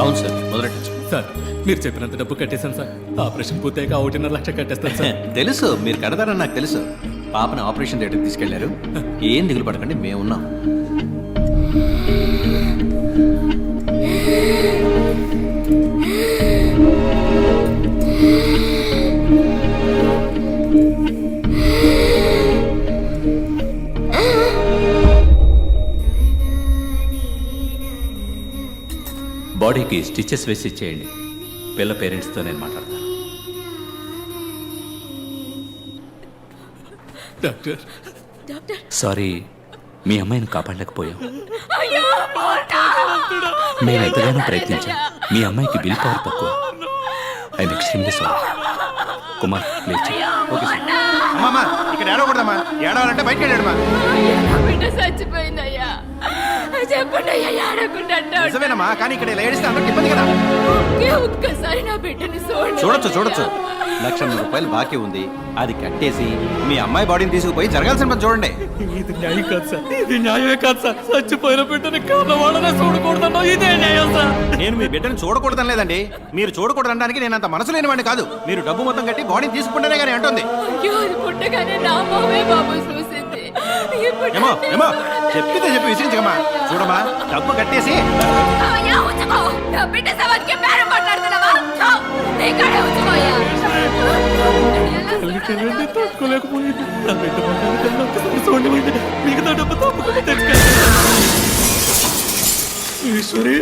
అవును sir, మొదలెట్టచ్చు. Sir మీరు చెప్పినంత డబ్బు కట్టేశాను సార్. ఆపరేషన్ పూర్తయ్యాక 1.5 లక్ష కట్టేస్తాను సార్. తెలుసు, మీరు కడతారని నాకు తెలుసు. పాపని ఆపరేషన్ థియేటర్కి తీసుకెళ్లారు. ఏం దిగులు పడకండి, మేమున్నాం. బాడీకి స్టిచెస్ వేసి ఇచ్చేయండి. పిల్ల పేరెంట్స్తో నేను మాట్లాడతాను. డాక్టర్ సారీ, మీ అమ్మాయిని కాపాడలేకపోయాం. మేము ఎంతగానో ప్రయత్నించాం. మీ అమ్మాయికి బిల్ పవర్ తక్కువ. I'm extremely sorry. Kumar please. Okay sir. అమ్మా ఇక్కడ ఏడవకూడదమ్మా. ఏడవాలంటే బయటకు వెళ్ళాడమ్మా. చచ్చిపోయిందయ్యా, చెప్పండి అయ్యా, ఏడకుండా నిజమేనమ్మా, కానీ ఇక్కడ ఇలా ఏడిస్తే అందరికి ఇబ్బంది కదా. ఒక్కసారి నా బిడ్డని చూడొచ్చు. 1,00,000 రూపాయలు బాకీ ఉంది, అది కట్టేసి మీ అమ్మాయి బాడీని తీసుకుపోయి జరగాల్సిన పని చూడండి. ఇది న్యాయం కాదు సార్, ఇది న్యాయమే కాదు సార్. చచ్చిపోయిన బిడ్డని కావాలనే చూడకూడదన్నా ఇదే న్యాయం సార్. నేను మీ బిడ్డను చూడకూడదని లేదండి. మీరు చూడకూడదనడానికి నేను అంత మనసు లేనివాడిని కాదు. మీరు డబ్బు మొత్తం కట్టి బాడీని తీసుకుంటేనే కానీ అంటుంది. పుట్టగానే నా మామే బాబు చూసింది. ఏమో చెప్పితే చెప్పి విసిరించకమ్మా. చూడమ్మా, డబ్బు కట్టేసి బిడ్డ సవానికి బేరం మాట్లాడుతున్నావా? తట్టుకోలేకపోయింది. నా బిడ్డ పడ్డానికన్నా ఒక్కసారి చూడండి. మిగతా డబ్బు తప్పకుండా తెచ్చుకోండి. ఈశ్వరి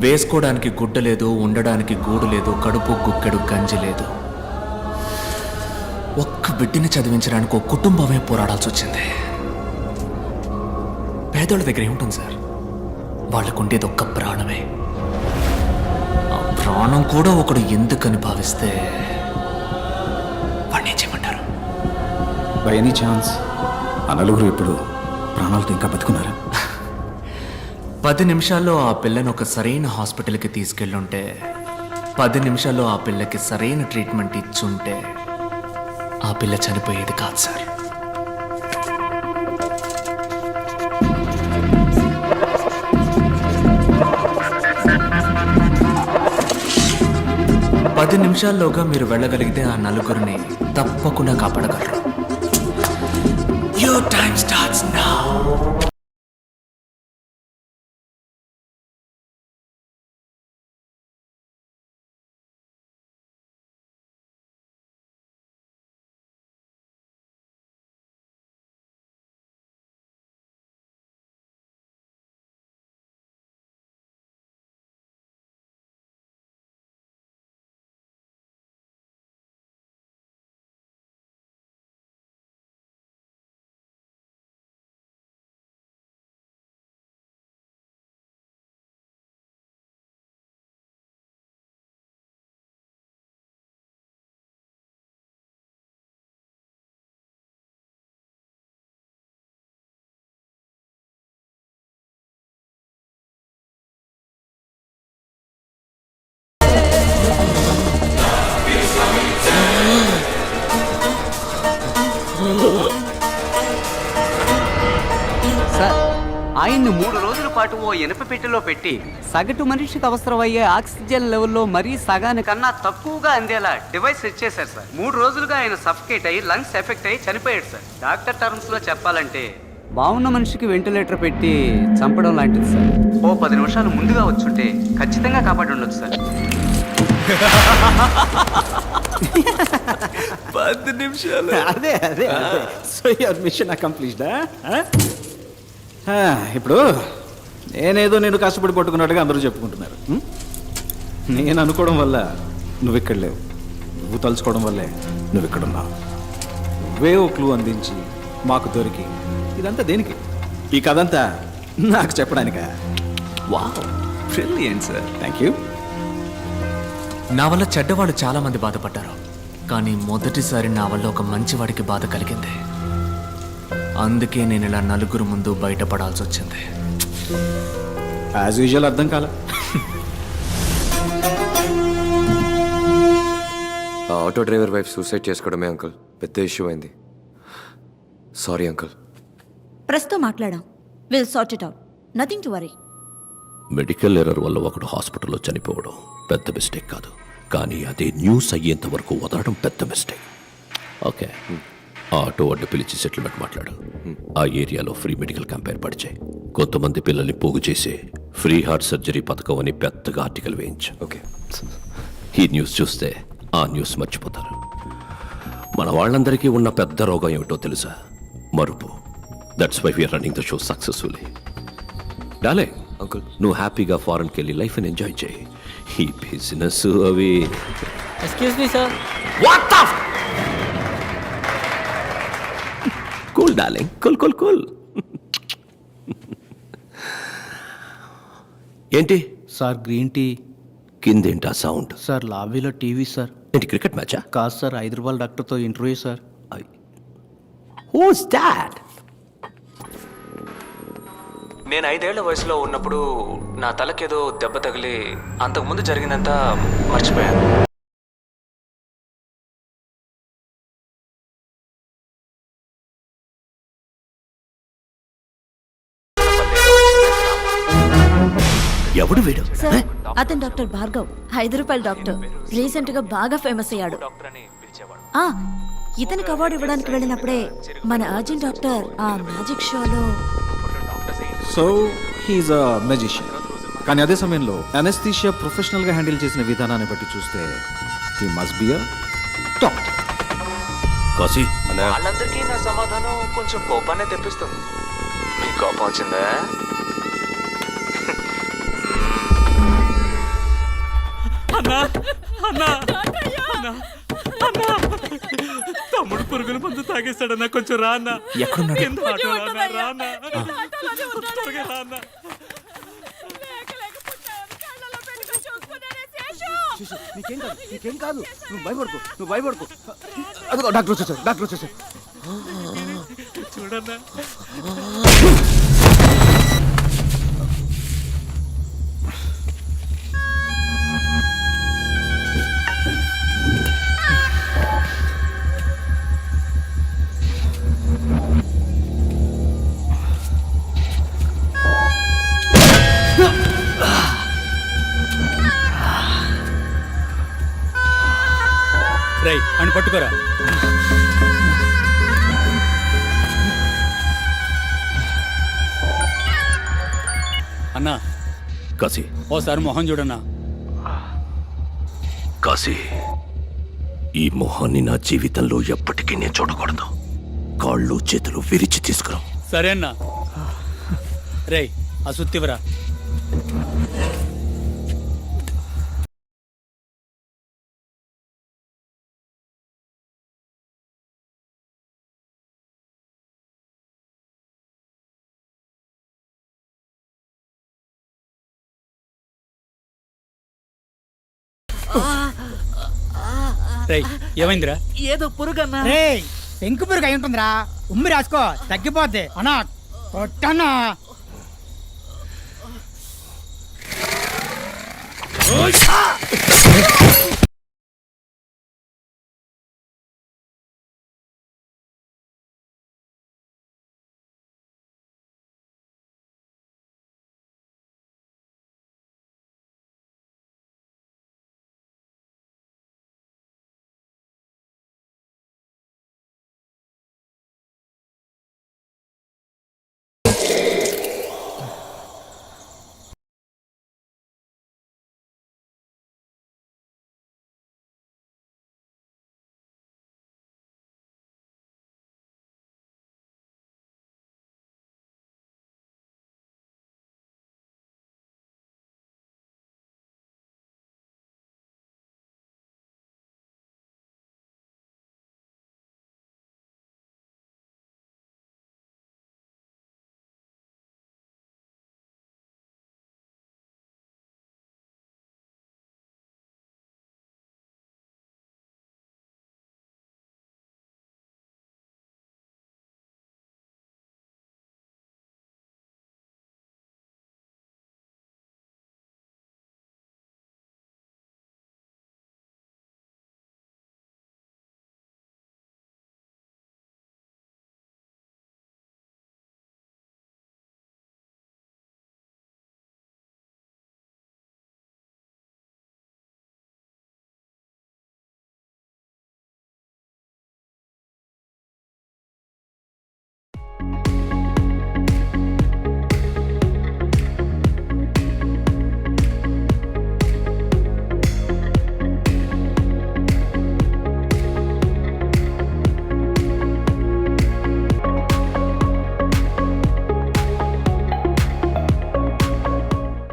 వేసుకోవడానికి గుడ్డ లేదు, ఉండడానికి గూడు లేదు, కడుపు గుక్కెడు గంజి లేదు. ఒక్క బిడ్డని చదివించడానికి ఒక కుటుంబమే పోరాడాల్సి వచ్చింది. పేదోళ్ళ దగ్గర ఏముంటుంది సార్? వాళ్ళకు ఉండేది ఒక్క ప్రాణమే. ఆ ప్రాణం కూడా ఒకడు ఎందుకని భావిస్తే వాడిని ఏం చేయమంటారు? బై ఎనీ ఛాన్స్ ఆ నలుగురు ఇప్పుడు ప్రాణాలతో ఇంకా బతుకున్నారా? 10 నిమిషాల్లో ఆ పిల్లని ఒక సరైన హాస్పిటల్కి తీసుకెళ్ళుంటే, 10 నిమిషాల్లో ఆ పిల్లకి సరైన ట్రీట్మెంట్ ఇచ్చుంటే ఆ పిల్ల చనిపోయేది కాదు సార్. పది నిమిషాల్లోగా మీరు వెళ్ళగలిగితే ఆ నలుగురిని తప్పకుండా కాపాడగలరు. Your time starts now. Sir, ఆయన్ని 3 రోజుల పాటు ఓ ఇనుప పెట్టెలో పెట్టి సగటు మనిషికి అవసరమయ్యే ఆక్సిజన్ లెవెల్లో మరీ సగానికన్నా తక్కువగా అందేలా డివైస్ సెట్ చేశారు సార్. 3 రోజులుగా ఆయన సఫకేట్ అయ్యి లంగ్స్ ఎఫెక్ట్ అయ్యి చనిపోయాడు సార్. డాక్టర్ టర్మ్స్ లో చెప్పాలంటే బాగున్న మనిషికి వెంటిలేటర్ పెట్టి చంపడం లాంటిది సార్. ఓ 10 నిమిషాలు ముందుగా వచ్చుంటే ఖచ్చితంగా కాపాడి ఉండొచ్చు సార్. 10 నిమిషాలు. అదే సో యువర్ మిషన్ అకంప్లీష్డా? ఇప్పుడు నేనేదో నేను కష్టపడి పట్టుకున్నట్టుగా అందరూ చెప్పుకుంటున్నారు. నేను అనుకోవడం వల్ల నువ్వు ఇక్కడ లేవు, నువ్వు తలుచుకోవడం వల్లే నువ్వు ఇక్కడ ఉన్నావు. నువ్వే ఓ క్లూ అందించి మాకు దొరికి ఇదంతా దేనికి? ఈ కథ అంతా నాకు చెప్పడానికా? Wow, brilliant sir. Thank you. నా వల్ల చెడ్డవాళ్ళు చాలా మంది బాధపడ్డారు, కానీ మొదటిసారి నా వల్ల ఒక మంచివాడికి బాధ కలిగింది. అందుకే నేను ఇలా నలుగురు ముందు బయటపడాల్సి వచ్చింది. యాజ్ యూజువల్ అర్థం కాల. ఆ ఆటో డ్రైవర్ వైఫ్ సూసైడ్ చేసుకోవడమే అంకుల్ పెద్ద ఇష్యూ అయింది. Sorry uncle. ప్రెస్తో మాట్లాడాం. Will sort it out. Nothing to worry. Medical error వల్ల ఒకడు హాస్పిటల్లో చనిపోవడం పెద్ద మిస్టేక్ కాదు, కానీ అదే న్యూస్ అయ్యేంత వరకు వదలడం పెద్ద మిస్టేక్. ఓకే, ఆ ఆటో అడ్డు పిలిచి సెటిల్మెంట్ మాట్లాడు. ఆ ఏరియాలో ఫ్రీ మెడికల్ క్యాంప్ ఏర్పాటు చేయి. కొంతమంది పిల్లల్ని పోగు చేసి ఫ్రీ హార్ట్ సర్జరీ పథకం అని పెద్దగా ఆర్టికల్ వేయించు. ఓకే. ఈ న్యూస్ చూస్తే ఆ న్యూస్ మర్చిపోతారు. మన వాళ్ళందరికీ ఉన్న పెద్ద రోగం ఏమిటో తెలుసా? మరుపు. That's why we are running the show సక్సెస్ఫుల్లీ. డాలే అంకుల్ నువ్వు హ్యాపీగా ఫారెన్కి వెళ్ళి లైఫ్ని ఎంజాయ్ చేయి. ఈ బిజినెస్ అవి excuse me sir. What the cool darling, cool cool cool. ఏంటి సార్ గ్రీన్ టీ. కిందేంటా సౌండ్? సార్ లాబీలో టీవీ సార్. ఏంటి క్రికెట్ మ్యాచా? కాదు సార్, హైదరాబాద్ డాక్టర్తో ఇంటర్వ్యూ సార్. Who's that? నేను 5 ఏళ్ల వయసులో ఉన్నప్పుడు నా తలకేదో దెబ్బ తగిలి అంతకుముందు జరిగిందంతా మర్చిపోయాను. ఎవడు వీడు? సార్, అతను డాక్టర్ భార్గవ్, 5 రూపాయల డాక్టర్. రీసెంట్ గా బాగా ఫేమస్ అయ్యాడు. ఆ, ఇతనికి అవార్డు ఇవ్వడానికి వెళ్ళినప్పుడే మన అర్జున్ డాక్టర్ ఆ మ్యాజిక్ షోలో. సో హీఈస్ అ మెజిషియన్. కానీ అదే సమయంలో అనెస్థీషియా ప్రొఫెషనల్గా హ్యాండిల్ చేసిన విధానాన్ని బట్టి చూస్తే he must be a doctor. Kashi వాళ్ళందరికీ నా సమాధానం కొంచెం కోపాన్ని తెప్పిస్తుంది. మీ కోపం వచ్చిందా? తమ్ముడు పురుగుల మందు తాగేస్తాడన్నా, కొంచెం రా అన్న. నీకేం కాదు, నువ్వు భయపడుకో. అదిగో డాక్టర్ వచ్చేసారు. చూడన్నా. రై అని పట్టుకోరా. అన్నా కాశీ, ఓసారి మొహం చూడన్నా. కాశీ, ఈ మొహాన్ని నా జీవితంలో ఎప్పటికీ నేను చూడకూడదు. కాళ్ళు చేతులు విరిచి తీసుకురా. సరే అన్నా. రేయ్ ఆ సుత్తివరా. రేయ్ ఏమైందిరా? ఏదో పురుగన్నా. రేయ్ పెంకు పురుగు అయి ఉంటుందిరా. ఉమ్మి రాసుకో, తగ్గిపోద్ది. అన్నా కొట్టన్నా. ఓయ్!